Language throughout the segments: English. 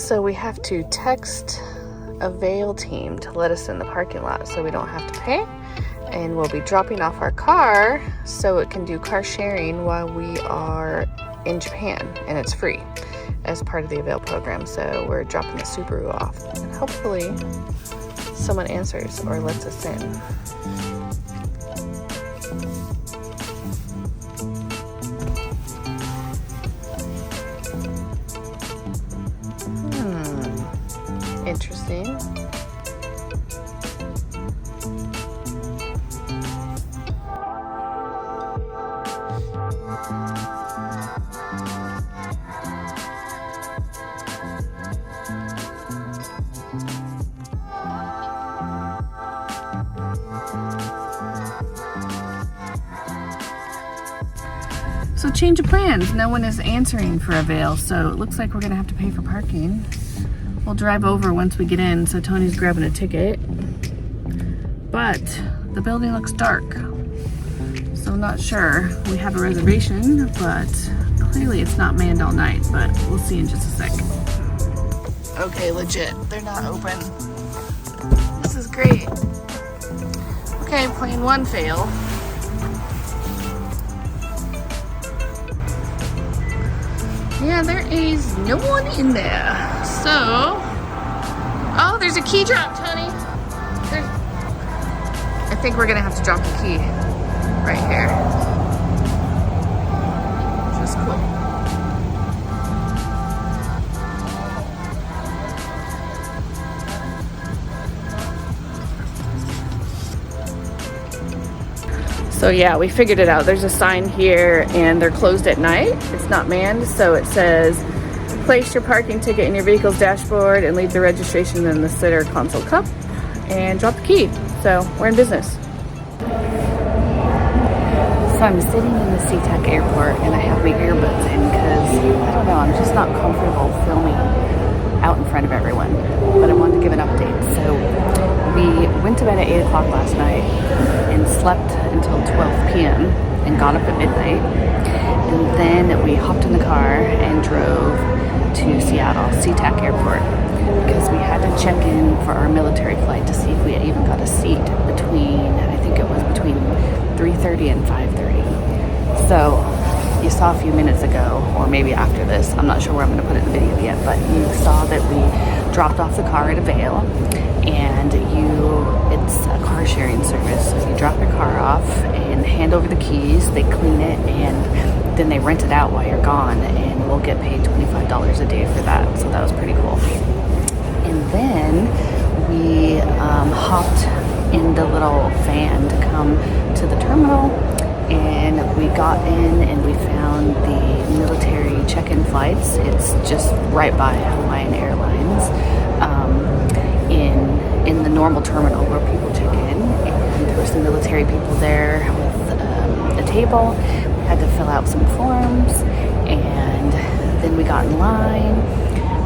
So we have to text a Vail team to let us in the parking lot so we don't have to pay. And we'll be dropping off our car so it can do car sharing while we are in Japan, and it's free as part of the Avail program. So we're dropping the Subaru off, and hopefully someone answers or lets us in. Interesting. So change of plans. No one is answering for Avail, so it looks like we're gonna have to pay for parking. We'll drive over once we get in, so Tony's grabbing a ticket. But the building looks dark, so I'm not sure. We have a reservation, but clearly it's not manned all night, but we'll see in just a sec. Okay, legit, they're not open. This is great. Okay, plane one fail. Yeah, there is no one in there. So, oh, there's a key drop, Tony. I think we're gonna have to drop the key right here. Which is cool. So yeah, we figured it out. There's a sign here and they're closed at night. It's not manned, so it says, place your parking ticket in your vehicle's dashboard and leave the registration in the center console cup and drop the key. So we're in business. So I'm sitting in the SeaTac airport and I have my earbuds in because, I don't know, I'm just not comfortable filming out in front of everyone. But I wanted to give an update. So we went to bed at 8 o'clock last night and slept until 12 p.m. and got up at midnight. And then we hopped in the car and drove to Seattle, SeaTac Airport, because we had to check in for our military flight to see if we had even got a seat between, I think it was between 3:30 and 5:30. So you saw a few minutes ago, or maybe after this, I'm not sure where I'm going to put it in the video yet, but you saw that we dropped off the car at Avail, and it's a car sharing service. So you drop your car off and hand over the keys, they clean it, and then they rent it out while you're gone, and we'll get paid $25 a day for that. So that was pretty cool. And then we hopped in the little van to come to the terminal, and we got in and we found the military check-in flights. It's just right by Hawaiian Airlines, in the normal terminal where people check in, and there were some military people there with a table. We had to fill out some forms, and then we got in line,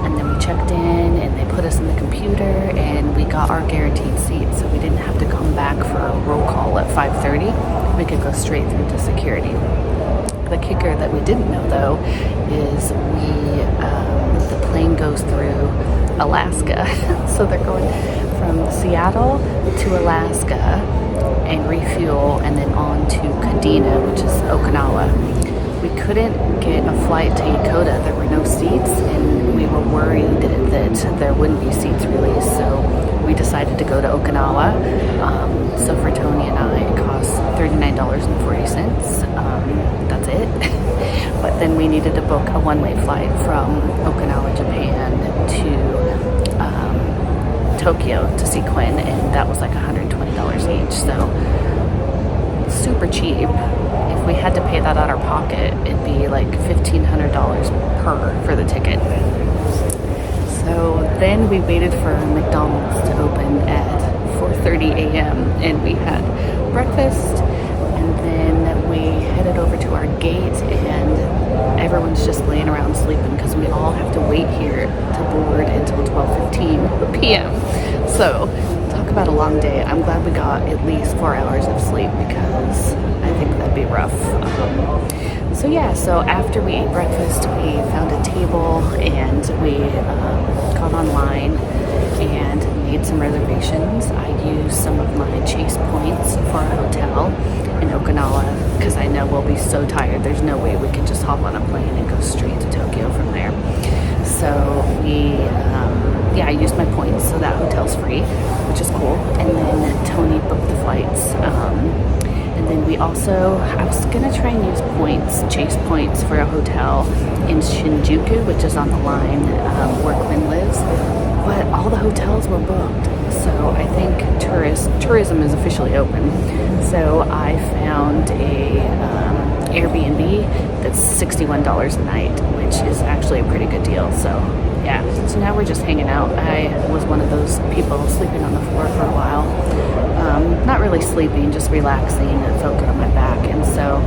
and then we checked in and they put us in the computer and we got our guaranteed seat, so we didn't have to come back for a roll call at 5:30. We could go straight through to security. The kicker that we didn't know though is the plane goes through Alaska. So they're going from Seattle to Alaska and refuel, and then on to Kadena, which is Okinawa. We couldn't get a flight to Yokota. There were no seats, and we were worried that there wouldn't be seats released, so we decided to go to Okinawa. So for Tony and I, it cost $39.40. That's it. But then we needed to book a one-way flight from Okinawa, Japan to Tokyo to see Quinn, and that was like $120 each. So super cheap. If we had to pay that out of our pocket, it'd be like $1,500 for the ticket. So then we waited for McDonald's to open at 4:30 a.m. and we had breakfast, and then we headed over to our gate, and everyone's just laying around sleeping because we all have to wait here to board until 12:15 p.m. So talk about a long day, I'm glad we got at least 4 hours of sleep because I think that'd be rough. So yeah, so after we ate breakfast, we found a table and we got online and made some reservations. I used some of my Chase points for a hotel in Okinawa because I know we'll be so tired. There's no way we can just hop on a plane and go straight to Tokyo from there. So I used my points, so that hotel's free, which is cool. And then Tony booked the flights. And then we also, I was gonna try and use points, Chase points for a hotel in Shinjuku, which is on the line where Quinn lives. But all the hotels were booked. So I think tourism is officially open. So I found a Airbnb that's $61 a night, which is actually a pretty good deal. So yeah, so now we're just hanging out. I was one of those people sleeping on the floor for a while. Not really sleeping, just relaxing. It felt good on my back. And so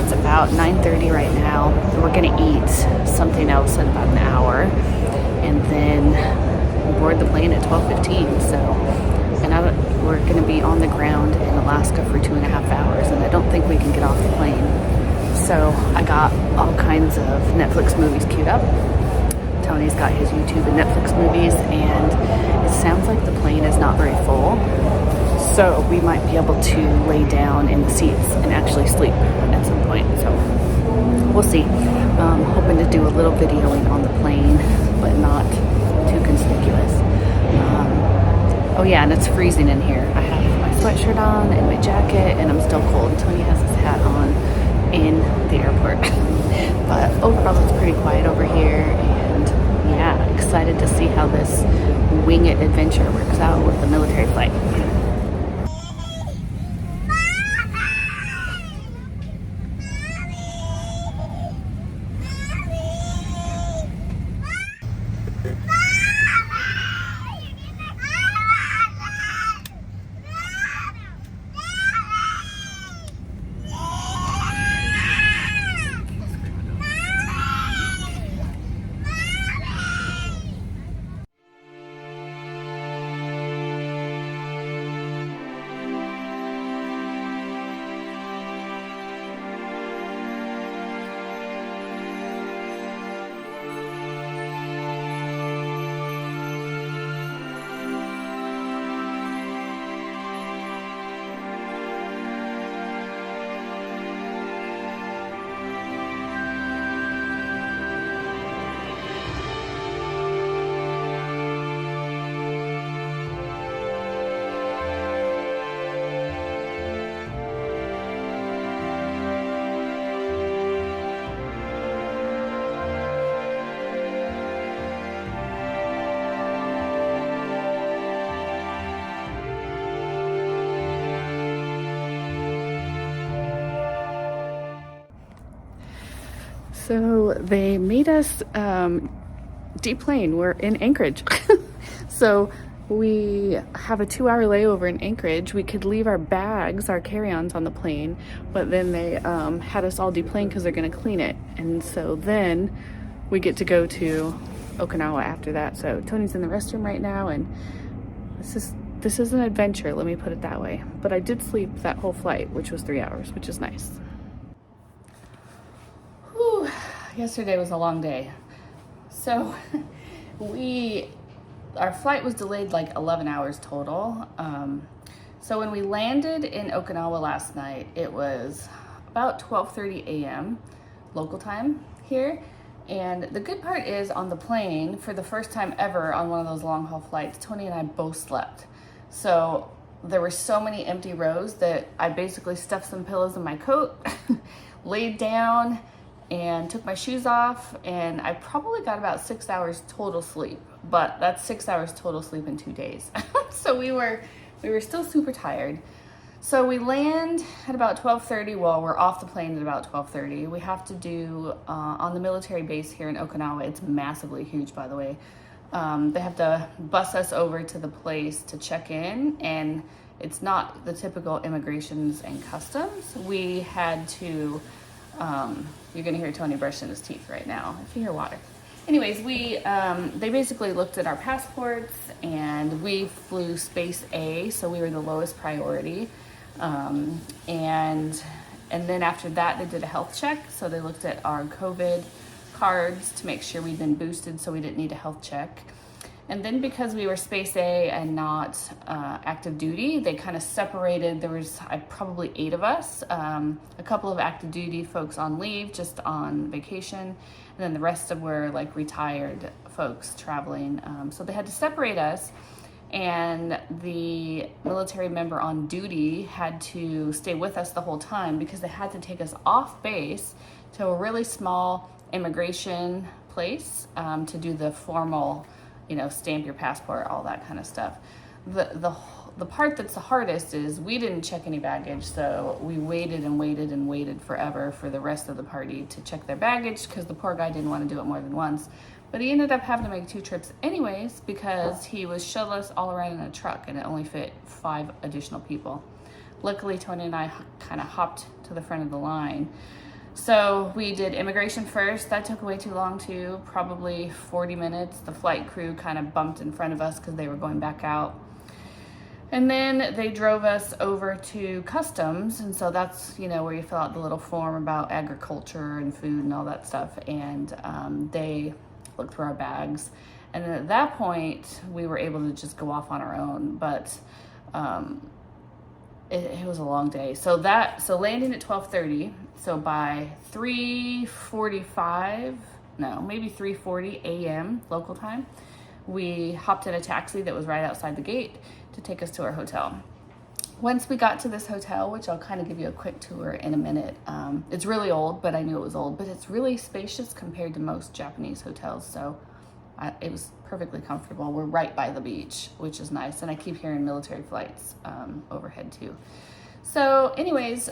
it's about 9:30 right now. We're gonna eat something else in about an hour. And then we board the plane at 12:15. So, and we're gonna be on the ground in Alaska for 2.5 hours. And I don't think we can get off the plane. So I got all kinds of Netflix movies queued up. Tony's got his YouTube and Netflix movies, and it sounds like the plane is not very full. So we might be able to lay down in the seats and actually sleep at some point. So we'll see. Hoping to do a little videoing on the plane, but not too conspicuous. Oh yeah, and it's freezing in here. I have my sweatshirt on and my jacket, and I'm still cold. Tony has his hat on in the airport. But overall, it's pretty quiet over here, and yeah, excited to see how this wing it adventure works out with the military flight. So they made us deplane. We're in Anchorage. So we have a 2-hour layover in Anchorage. We could leave our bags, our carry-ons on the plane, but then they had us all deplane because they're going to clean it. And so then we get to go to Okinawa after that. So Tony's in the restroom right now, and this is an adventure, let me put it that way. But I did sleep that whole flight, which was 3 hours, which is nice. Whew. Yesterday was a long day. So our flight was delayed like 11 hours total. So when we landed in Okinawa last night, it was about 12:30 a.m. local time here. And the good part is, on the plane, for the first time ever on one of those long haul flights, Tony and I both slept. So there were so many empty rows that I basically stuffed some pillows in my coat, laid down, and took my shoes off, and I probably got about 6 hours total sleep. But that's 6 hours total sleep in 2 days. So we were still super tired. So we land at about 12:30. Well, we're off the plane at about 12:30. We have to do on the military base here in Okinawa. It's massively huge, by the way. They have to bus us over to the place to check in, and it's not the typical immigrations and customs. We had to, you're gonna hear Tony brushing his teeth right now, if you hear water. Anyways, they basically looked at our passports, and we flew Space A, so we were the lowest priority. And then after that, they did a health check. So they looked at our COVID cards to make sure we'd been boosted, so we didn't need a health check. And then because we were Space A and not active duty, they kind of separated. There was probably 8 of us, a couple of active duty folks on leave, just on vacation, and then the rest of were like retired folks traveling. So they had to separate us, and the military member on duty had to stay with us the whole time because they had to take us off base to a really small immigration place to do the formal, stamp your passport, all that kind of stuff. The part that's the hardest is we didn't check any baggage, so we waited and waited and waited forever for the rest of the party to check their baggage because the poor guy didn't want to do it more than once. But he ended up having to make 2 trips anyways because he was shuttled us all around in a truck and it only fit 5 additional people. Luckily, Tony and I kind of hopped to the front of the line. So we did immigration first. That took way too long too, probably 40 minutes. The flight crew kind of bumped in front of us because they were going back out. And then they drove us over to customs. And so that's, where you fill out the little form about agriculture and food and all that stuff. And they looked through our bags. And then at that point, we were able to just go off on our own. But it was a long day. So landing at 12:30. So by 3:45, no, maybe 3:40 a.m. local time, we hopped in a taxi that was right outside the gate to take us to our hotel. Once we got to this hotel, which I'll kind of give you a quick tour in a minute, it's really old, but I knew it was old, but it's really spacious compared to most Japanese hotels. So it was perfectly comfortable. We're right by the beach, which is nice. And I keep hearing military flights overhead too. So anyways,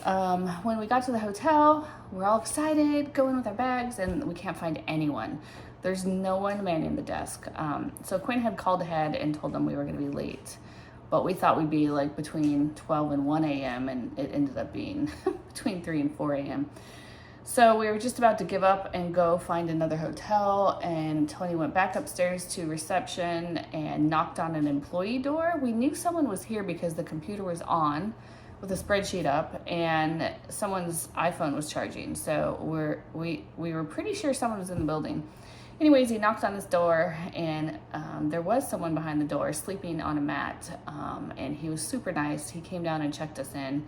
when we got to the hotel, we're all excited, going with our bags, and we can't find anyone. There's no one manning the desk. So Quinn had called ahead and told them we were gonna be late, but we thought we'd be like between 12 and 1 a.m. and it ended up being between 3 and 4 a.m. So we were just about to give up and go find another hotel, and Tony went back upstairs to reception and knocked on an employee door. We knew someone was here because the computer was on with a spreadsheet up and someone's iPhone was charging. So we were pretty sure someone was in the building. Anyways, he knocked on this door, and there was someone behind the door sleeping on a mat, and he was super nice. He came down and checked us in.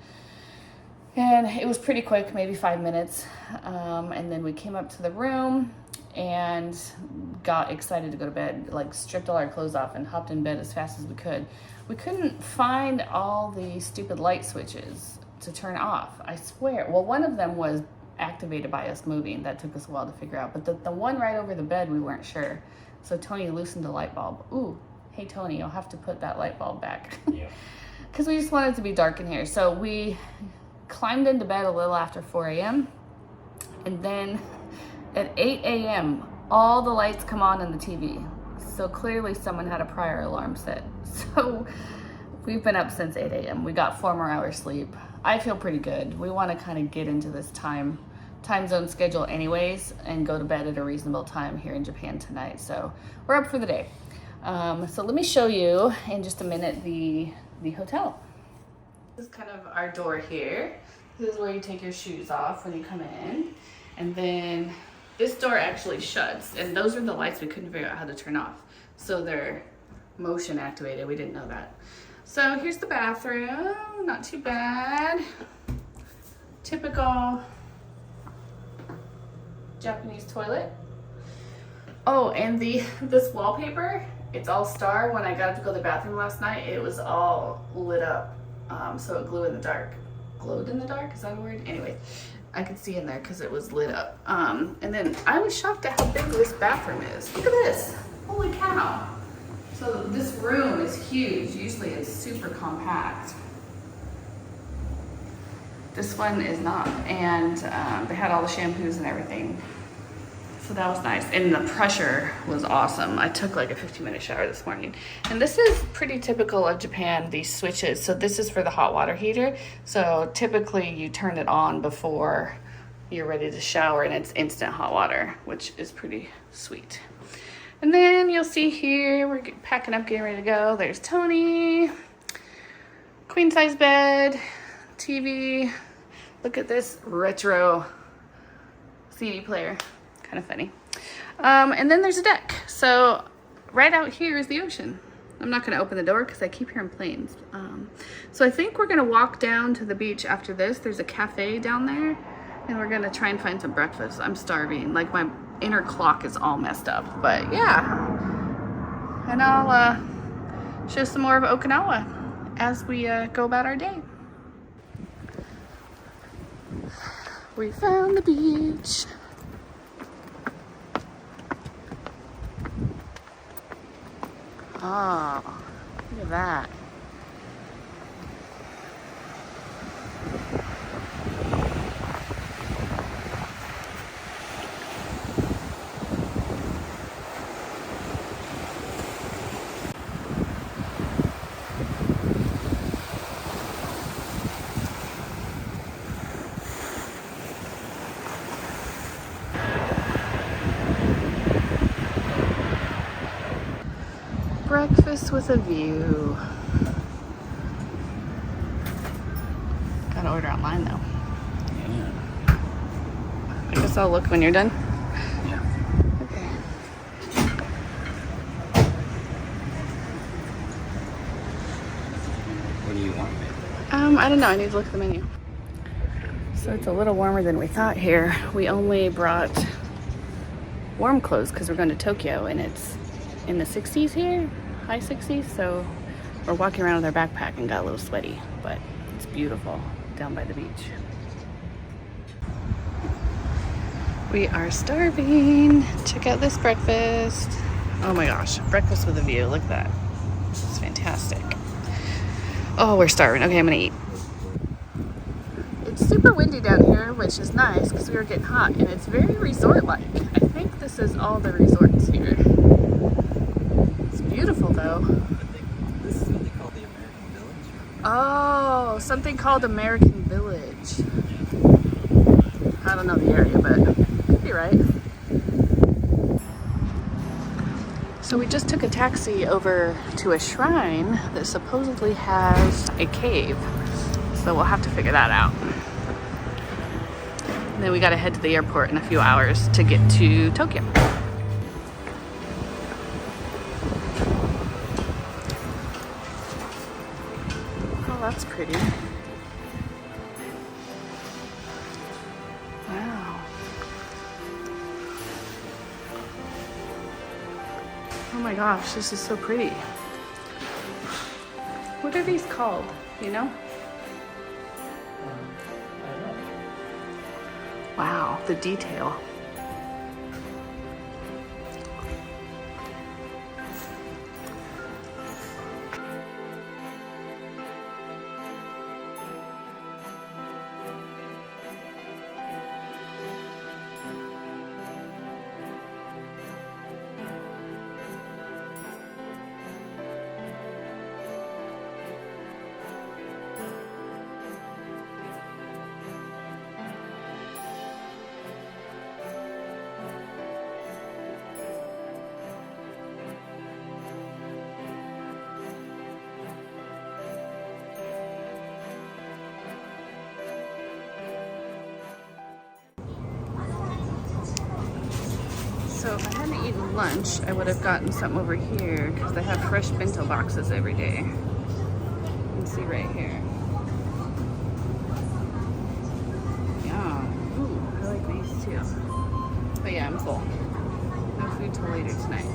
And it was pretty quick, maybe 5 minutes. And then we came up to the room and got excited to go to bed, like stripped all our clothes off and hopped in bed as fast as we could. We couldn't find all the stupid light switches to turn off, I swear. Well, one of them was activated by us moving. That took us a while to figure out. But the one right over the bed, we weren't sure. So Tony loosened the light bulb. Ooh, hey Tony, you'll have to put that light bulb back. Yeah. Because we just wanted it to be dark in here. So we climbed into bed a little after 4 a.m. and then at 8 a.m. all the lights come on in the TV. So clearly someone had a prior alarm set. So we've been up since 8 a.m. We got 4 more hours sleep. I feel pretty good. We want to kind of get into this time zone schedule anyways and go to bed at a reasonable time here in Japan tonight. So we're up for the day. So let me show you in just a minute the hotel. This is kind of our door here. This is where you take your shoes off when you come in. And then this door actually shuts, and those are the lights we couldn't figure out how to turn off. So they're motion activated. We didn't know that. So here's the bathroom. Not too bad. Typical Japanese toilet. Oh, and this wallpaper, it's all star. When I got up to go to the bathroom last night, it was all lit up. So it glowed in the dark. Glowed in the dark? Is that a word? Anyway, I could see in there because it was lit up. And then I was shocked at how big this bathroom is. Look at this. Holy cow. So this room is huge. Usually it's super compact. This one is not. And they had all the shampoos and everything. So that was nice. And the pressure was awesome. I took like a 15-minute shower this morning. And this is pretty typical of Japan, these switches. So this is for the hot water heater. So typically you turn it on before you're ready to shower, and it's instant hot water, which is pretty sweet. And then you'll see here, we're packing up, getting ready to go. There's Tony, queen size bed, TV. Look at this retro CD player, kind of funny. And then there's a deck. So right out here is the ocean. I'm not gonna open the door because I keep hearing planes. So I think we're gonna walk down to the beach after this. There's a cafe down there and we're gonna try and find some breakfast. I'm starving, like my inner clock is all messed up, but yeah. And I'll show some more of Okinawa as we go about our day. We found the beach. Oh, look at that. Breakfast with a view. Gotta order online though. Yeah. I guess I'll look when you're done. Yeah. Okay. What do you want, babe? I don't know. I need to look at the menu. So it's a little warmer than we thought here. We only brought warm clothes because we're going to Tokyo and it's in the 60s here, high 60s. So we're walking around with our backpack and got a little sweaty, but it's beautiful down by the beach. We are starving. Check out this breakfast. Oh my gosh, breakfast with a view. Look at that. It's fantastic. Oh, we're starving. Okay, I'm gonna eat. It's super windy down here, which is nice because we were getting hot, and it's very resort-like. I think this is all the resorts here. It's beautiful though. This is what they call the American Village. Oh, something called American Village. I don't know the area, but could be right. So we just took a taxi over to a shrine that supposedly has a cave. So we'll have to figure that out. And then we gotta head to the airport in a few hours to get to Tokyo. Oh, that's pretty. Wow. Oh my gosh, this is so pretty. What are these called? You know? Wow, the detail. So if I hadn't eaten lunch, I would have gotten something over here because they have fresh bento boxes every day. You can see right here. Yeah. Ooh, I like these too. But yeah, I'm full. No food till later tonight.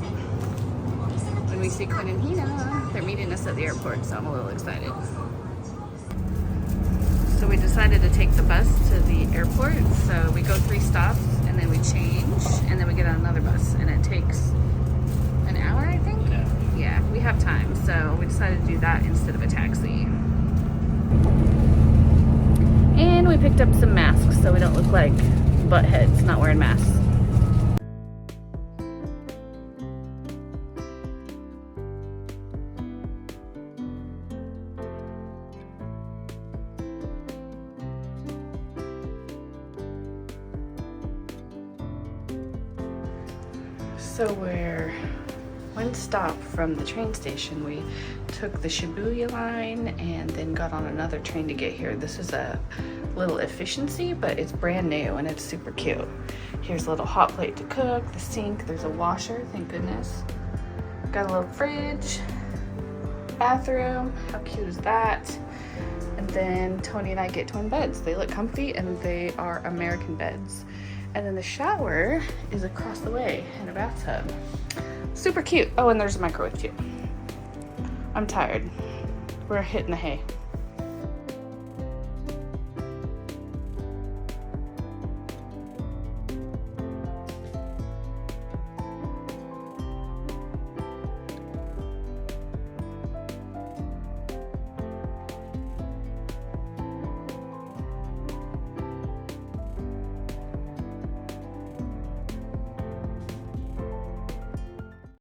When we see Quinn and Hina, they're meeting us at the airport, so I'm a little excited. So we decided to take the bus to the airport. So we go 3 stops and then we change and then we get on another bus and it takes an hour, I think? Yeah, we have time. So we decided to do that instead of a taxi. And we picked up some masks so we don't look like buttheads not wearing masks. So we're one stop from the train station. We took the Shibuya line and then got on another train to get here. This is a little efficiency, but it's brand new and it's super cute. Here's a little hot plate to cook, the sink, there's a washer, thank goodness. Got a little fridge, bathroom, how cute is that? And then Tony and I get twin beds. They look comfy and they are American beds. And then the shower is across the way in a bathtub. Super cute. Oh, and there's a microwave too. I'm tired. We're hitting the hay.